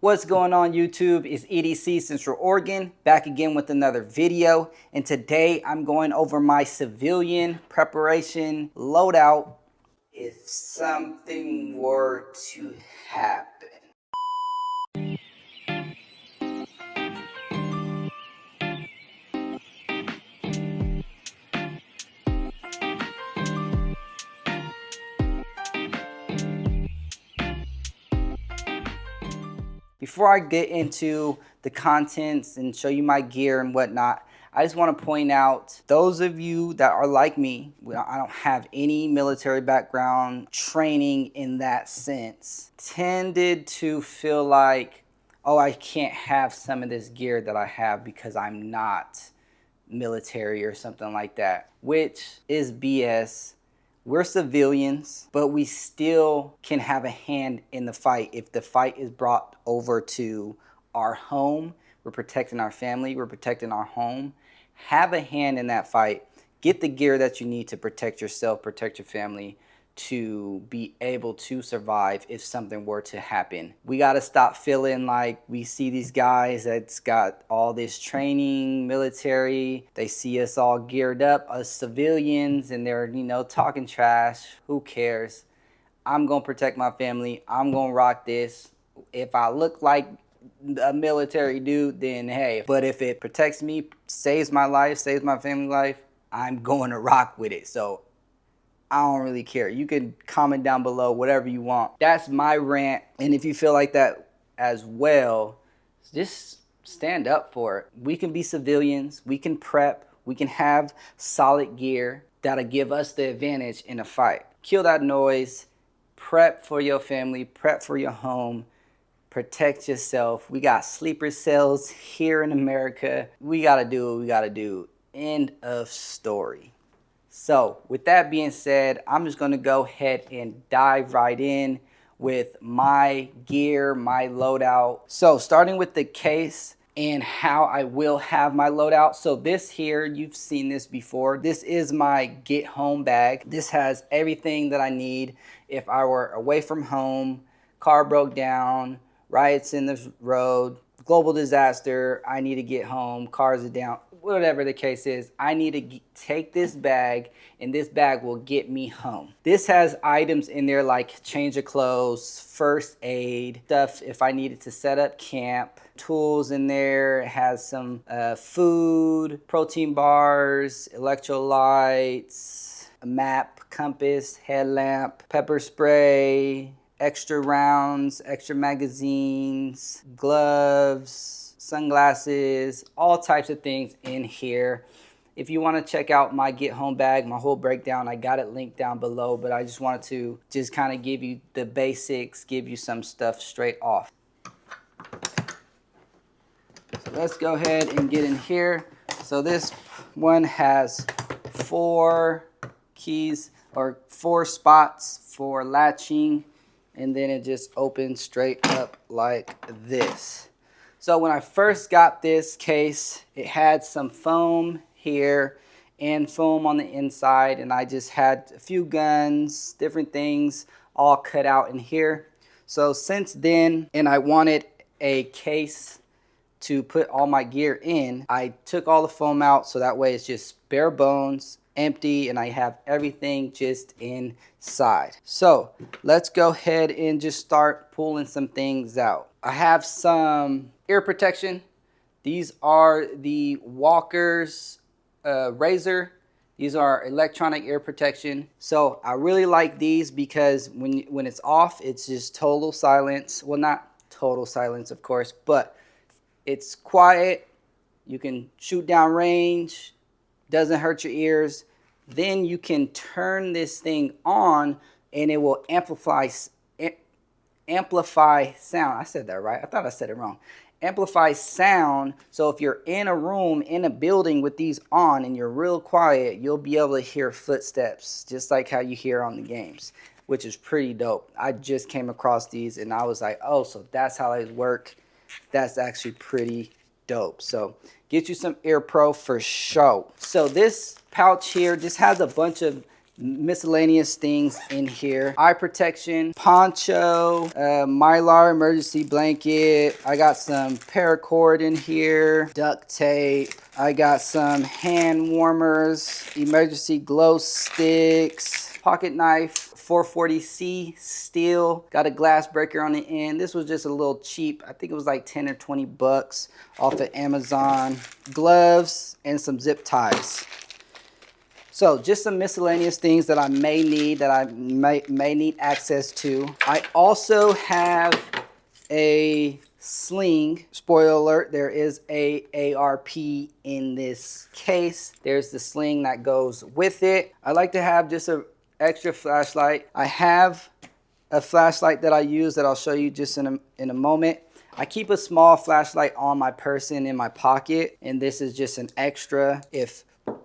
What's going on YouTube? It's EDC Central Oregon, back again with another video. And today I'm going over my civilian preparation loadout if something were to happen. Before I get into the contents and show you my gear and whatnot, I just want to point out, those of you that are like me, I don't have any military background training in that sense, tended to feel like, oh, I can't have some of this gear that I have because I'm not military or something like that, which is BS. We're civilians, but we still can have a hand in the fight. If the fight is brought over to our home, we're protecting our family, we're protecting our home. Have a hand in that fight. Get the gear that you need to protect yourself, protect your family, to be able to survive if something were to happen. We got to stop feeling like we see these guys that's got all this training, military, they see us all geared up, us civilians, and they're, talking trash. Who cares? I'm going to protect my family. I'm going to rock this. If I look like a military dude, then hey, but if it protects me, saves my life, saves my family life, I'm going to rock with it. So I don't really care. You can comment down below whatever you want. That's my rant. And if you feel like that as well, just stand up for it. We can be civilians. We can prep. We can have solid gear that'll give us the advantage in a fight. Kill that noise. Prep for your family. Prep for your home. Protect yourself. We got sleeper cells here in America. We got to do what we got to do. End of story. So with that being said, I'm just going to go ahead and dive right in with my gear, my loadout. So starting with the case and how I will have my loadout. So this here, you've seen this before. This is my Get Home Bag. This has everything that I need if I were away from home, car broke down, riots in the road, global disaster, I need to get home, cars are down, whatever the case is, I need to take this bag, and this bag will get me home. This has items in there like change of clothes, first aid, stuff if I needed to set up camp, tools in there. It has some food, protein bars, electrolytes, a map, compass, headlamp, pepper spray, extra rounds, extra magazines, gloves, sunglasses, all types of things in here. If you want to check out my Get Home Bag, my whole breakdown, I got it linked down below, but I just wanted to just kind of give you the basics, give you some stuff straight off. So let's go ahead and get in here. So this one has 4 keys or 4 spots for latching, and then it just opens straight up like this. So when I first got this case, it had some foam here and foam on the inside, and I just had a few guns, different things all cut out in here. So since then, and I wanted a case to put all my gear in, I took all the foam out so that way it's just bare bones, empty, and I have everything just inside. So let's go ahead and just start pulling some things out. I have some ear protection. These are the Walker's Razor. These are electronic ear protection. So I really like these because when it's off, it's just total silence. Well, not total silence, of course, but it's quiet. You can shoot down range. Doesn't hurt your ears. Then you can turn this thing on and it will amplify sound. I said that right. I thought I said it wrong. Amplify sound. So if you're in a room, in a building with these on and you're real quiet, you'll be able to hear footsteps just like how you hear on the games, which is pretty dope. I just came across these and I was like, oh, so that's how they work. That's actually pretty dope. So get you some ear pro for sure. So this pouch here just has a bunch of miscellaneous things in here. Eye protection, poncho, Mylar emergency blanket. I got some paracord in here, duct tape. I got some hand warmers, emergency glow sticks, pocket knife, 440C steel, got a glass breaker on the end. This was just a little cheap. I think it was like 10 or 20 bucks off of Amazon. Gloves and some zip ties. So just some miscellaneous things that I may need, that I may need access to. I also have a sling. Spoiler alert, there is a ARP in this case. There's the sling that goes with it. I like to have just an extra flashlight. I have a flashlight that I use that I'll show you just in a moment. I keep a small flashlight on my person in my pocket, and this is just an extra if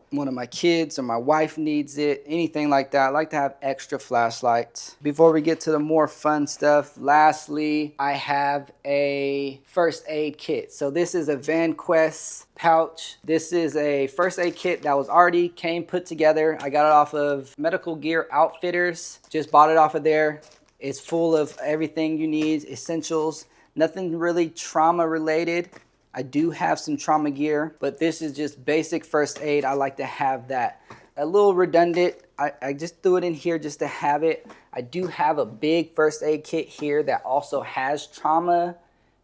one of my kids or my wife needs it, anything like that. I like to have extra flashlights. Before we get to the more fun stuff, lastly, I have a first aid kit. So this is a Van Quest pouch. This is a first aid kit that was already put together. I got it off of Medical Gear Outfitters. Just bought it off of there. It's full of everything you need, essentials. Nothing really trauma related. I do have some trauma gear, but this is just basic first aid. I like to have that. A little redundant. I just threw it in here just to have it. I do have a big first aid kit here that also has trauma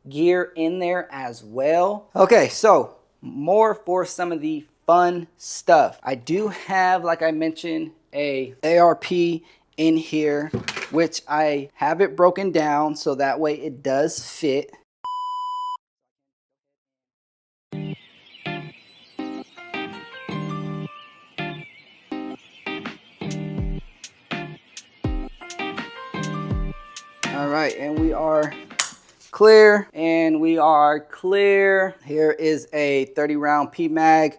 gear in there as well. Okay, so more for some of the fun stuff. I do have, like I mentioned, a ARP in here, which I have it broken down so that way it does fit. All right, and we are clear, and we are clear. Here is a 30 round P mag.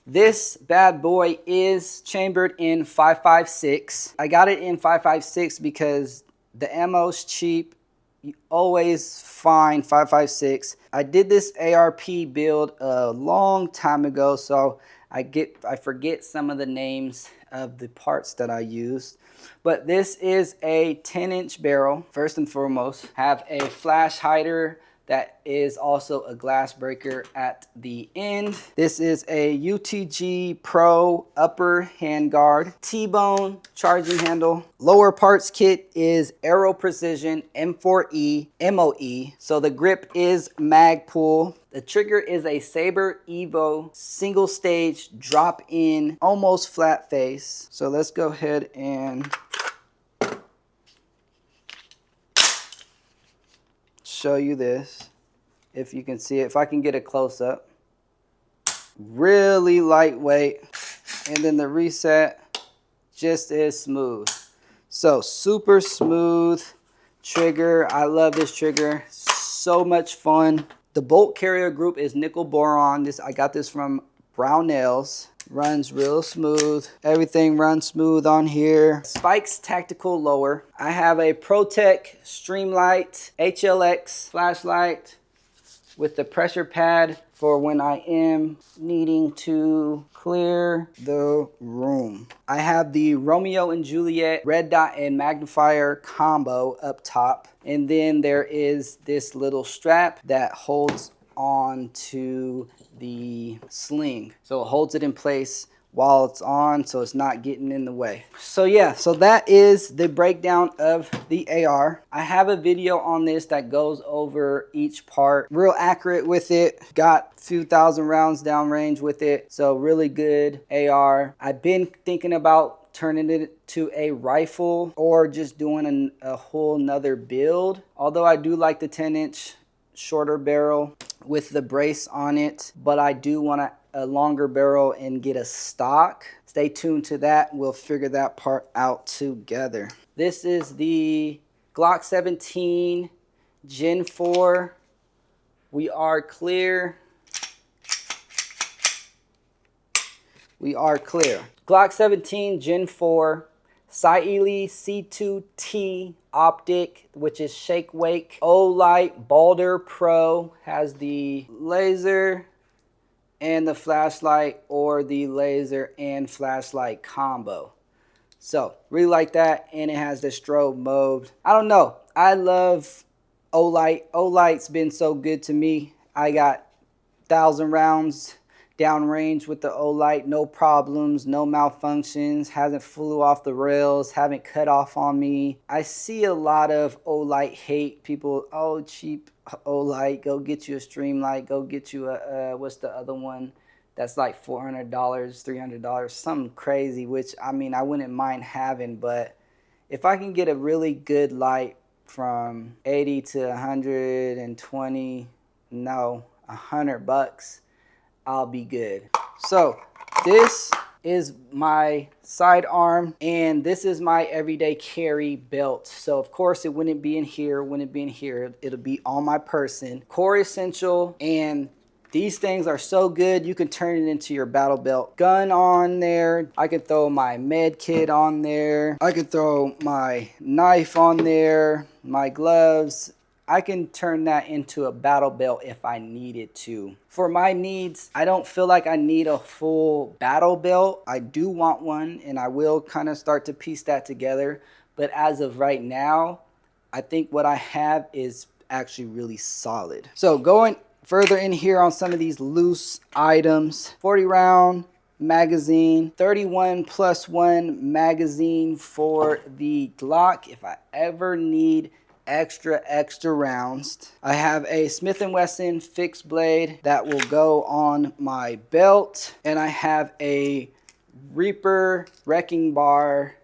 This bad boy is chambered in 5.56. I got it in 5.56 because the ammo's cheap. You always find 5.56. I did this ARP build a long time ago, so I forget some of the names of the parts that I used. But this is a 10-inch barrel. First and foremost, have a flash hider that is also a glass breaker at the end. This is a UTG Pro upper handguard, T-bone charging handle. Lower parts kit is Aero Precision M4E MOE. So the grip is Magpul. The trigger is a Saber Evo single stage drop in, almost flat face. So let's go ahead and show you this, if you can see it, if I can get a close-up. Really lightweight, and then the reset just is smooth. So super smooth trigger. I love this trigger, so much fun. The bolt carrier group is nickel boron. I got this from Brownells. Runs real smooth. Everything runs smooth on here. Spikes tactical lower. I have a ProTech Streamlight HLX flashlight with the pressure pad for when I am needing to clear the room. I have the Romeo and Juliet red dot and magnifier combo up top. And then there is this little strap that holds on to the sling, so it holds it in place while it's on, so it's not getting in the way. So yeah, so that is the breakdown of the AR. I have a video on this that goes over each part, real accurate with it. Got a few thousand rounds downrange with it, so really good AR. I've been thinking about turning it to a rifle or just doing a whole nother build, although I do like the 10-inch shorter barrel with the brace on it, but I do want a longer barrel and get a stock. Stay tuned to that. We'll figure that part out together. This is the Glock 17 Gen 4. We are clear. We are clear. Glock 17 Gen 4. Saile C2T optic, which is shake wake. Olight Balder Pro has the laser and the flashlight, or the laser and flashlight combo. So really like that, and it has the strobe mode. I don't know, I love Olight. Olight's been so good to me. I got 1,000 rounds downrange with the Olight, no problems, no malfunctions, hasn't flew off the rails, haven't cut off on me. I see a lot of Olight hate. People, oh, cheap Olight, go get you a Streamlight, go get you a, what's the other one that's like $400, $300, something crazy, which, I mean, I wouldn't mind having, but if I can get a really good light from 80 to 120, no, $100, I'll be good. So this is my sidearm, and this is my everyday carry belt. So of course it wouldn't be in here, it'll be on my person. Core essential, and these things are so good, you can turn it into your battle belt. Gun on there, I can throw my med kit on there, I can throw my knife on there, my gloves. I can turn that into a battle belt if I needed to. For my needs, I don't feel like I need a full battle belt. I do want one, and I will kind of start to piece that together. But as of right now, I think what I have is actually really solid. So going further in here on some of these loose items, 40 round magazine, 31+1 magazine for the Glock if I ever need extra rounds. I have a Smith & Wesson fixed blade that will go on my belt, and I have a Reaper wrecking bar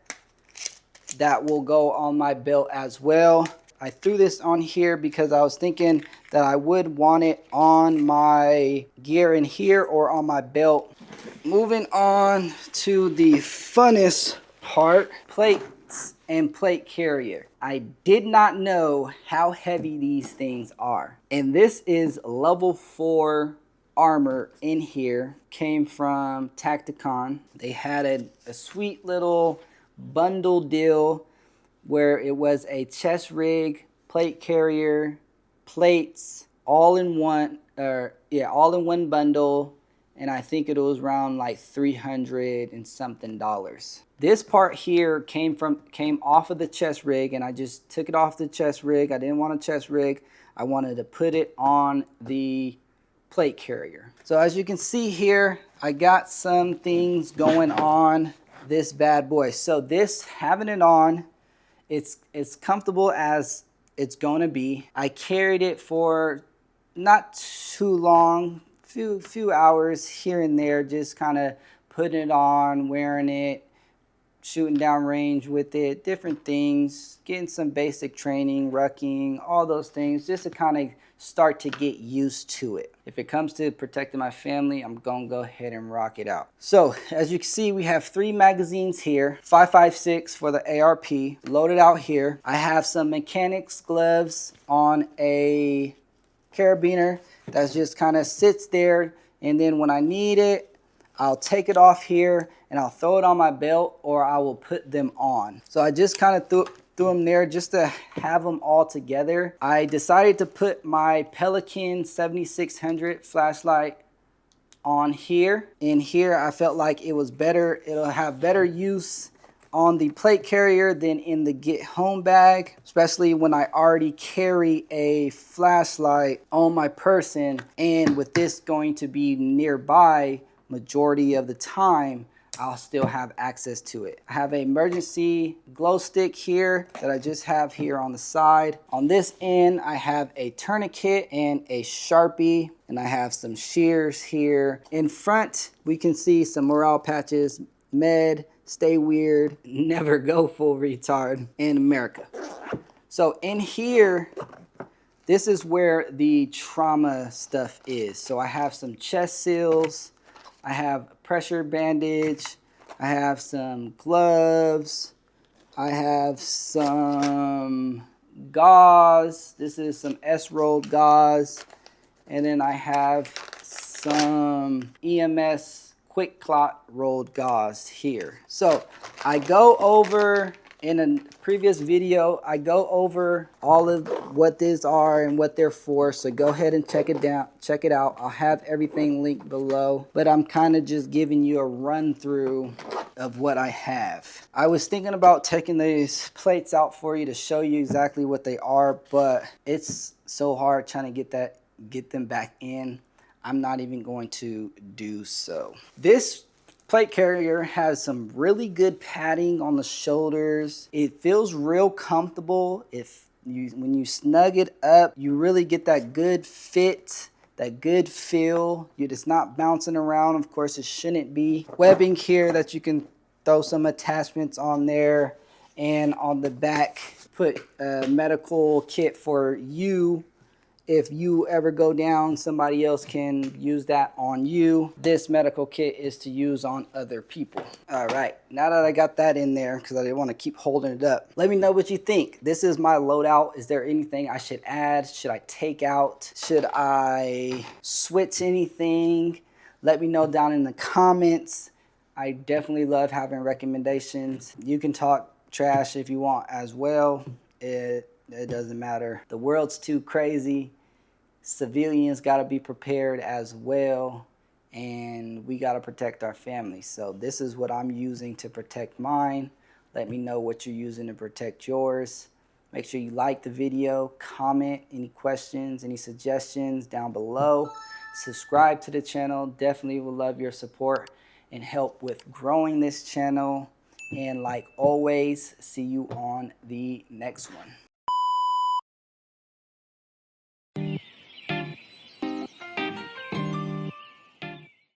that will go on my belt as well. I threw this on here because I was thinking that I would want it on my gear in here or on my belt. Moving on to the funnest part, plates and plate carrier. I did not know how heavy these things are. And this is level 4 armor in here. Came from Tacticon. They had a sweet little bundle deal where it was a chest rig, plate carrier, plates, all in one bundle, and I think it was around like $300 and something. This part here came off of the chest rig, and I just took it off the chest rig. I didn't want a chest rig. I wanted to put it on the plate carrier. So as you can see here, I got some things going on this bad boy. So this, having it on, it's comfortable as it's going to be. I carried it for not too long, few hours here and there, just kind of putting it on, wearing it, shooting down range with it, different things, getting some basic training, rucking, all those things, just to kind of start to get used to it. If it comes to protecting my family, I'm gonna go ahead and rock it out. So as you can see, we have 3 magazines here, 5.56 for the ARP loaded out here. I have some mechanics gloves on a carabiner that just kind of sits there, and then when I need it, I'll take it off here and I'll throw it on my belt, or I will put them on. So I just kind of threw them there just to have them all together. I decided to put my Pelican 7600 flashlight on here. In here, I felt like it was better. It'll have better use on the plate carrier than in the Get Home bag, especially when I already carry a flashlight on my person, and with this going to be nearby majority of the time, I'll still have access to it. I have an emergency glow stick here that I just have here on the side. On this end, I have a tourniquet and a Sharpie, and I have some shears here. In front, we can see some morale patches, med, stay weird, never go full retard in America. So in here, this is where the trauma stuff is. So I have some chest seals, I have a pressure bandage, I have some gloves, I have some gauze. This is some S-rolled gauze. And then I have some EMS quick clot rolled gauze here. So I go over In a previous video, I go over all of what these are and what they're for, so go ahead and check it out. I'll have everything linked below, but I'm kind of just giving you a run through of what I have. I was thinking about taking these plates out for you to show you exactly what they are, but it's so hard trying to get them back in. I'm not even going to do so. This plate carrier has some really good padding on the shoulders. It feels real comfortable. When you snug it up, you really get that good fit, that good feel. It's not bouncing around. Of course, it shouldn't be. Webbing here that you can throw some attachments on there, and on the back, put a medical kit for you. If you ever go down, somebody else can use that on you. This medical kit is to use on other people. All right, now that I got that in there, because I didn't want to keep holding it up, let me know what you think. This is my loadout. Is there anything I should add? Should I take out? Should I switch anything? Let me know down in the comments. I definitely love having recommendations. You can talk trash if you want as well. It doesn't matter. The world's too crazy. Civilians got to be prepared as well, and we got to protect our families. So this is what I'm using to protect mine. Let me know what you're using to protect yours. Make sure you like the video, comment any questions, any suggestions down below. Subscribe to the channel. Definitely would love your support and help with growing this channel. And like always, see you on the next one.